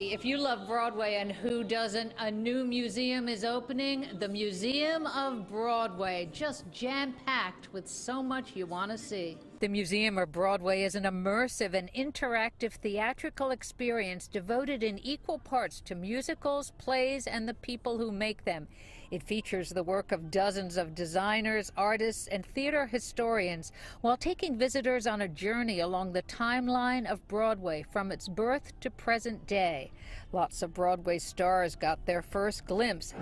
If you love Broadway, and who doesn't, a new museum is opening, the Museum of Broadway, just jam-packed with so much you want to see. The Museum of Broadway is an immersive and interactive theatrical experience devoted in equal parts to musicals, plays, and the people who make them. It features the work of dozens of designers, artists, and theater historians, while taking visitors on a journey along the timeline of Broadway from its birth to present day. Lots of Broadway stars got their first glimpse.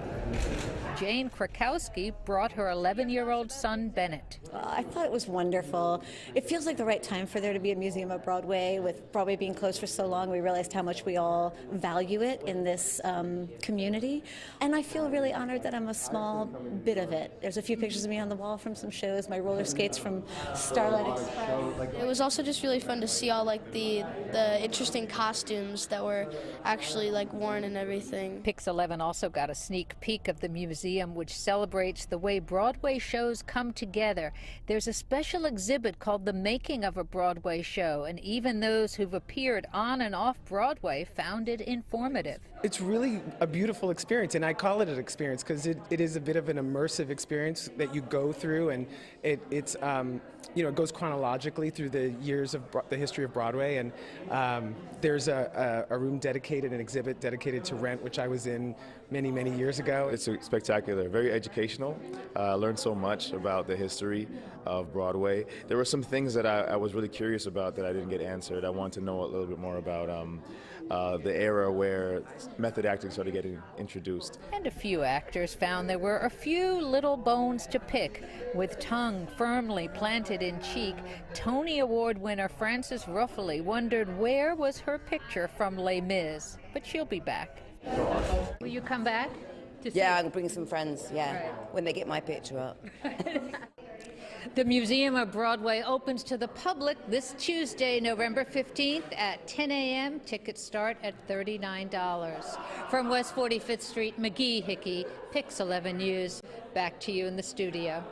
Jane Krakowski brought her 11-year-old son, Bennett. I thought it was wonderful. It feels like the right time for there to be a Museum of Broadway. With Broadway being closed for so long, we realized how much we all value it in this community. And I feel really honored that I'm a small bit of it. There's a few pictures of me on the wall from some shows, my roller skates from Starlight Express. It was also just really fun to see all the interesting costumes that were actually worn and everything. Pix 11 also got a sneak peek of the museum, which celebrates the way Broadway shows come together. There's a special exhibit called The Making of a Broadway Show, and even those who've appeared on and off Broadway found it informative. It's really a beautiful experience, and I call it an experience because it is a bit of an immersive experience that you go through, and it goes chronologically through the years of the history of Broadway, and there's a room dedicated, an exhibit dedicated to Rent, which I was in many years ago. It's spectacular, very educational. Learned so much about the history of Broadway. There were some things that I was really curious about that I didn't get answered. I wanted to know a little bit more about the era where method acting started getting introduced. And a few actors found there were a few little bones to pick. With tongue firmly planted in cheek, Tony Award winner Frances Ruffalo wondered where was her picture from Les Mis. But she'll be back. Will you come back? Yeah, I'm going to bring some friends, right, when they get my picture up. The Museum of Broadway opens to the public this Tuesday, November 15th at 10 a.m. Tickets start at $39. From West 45th Street, McGee Hickey, Pix 11 News. Back to you in the studio.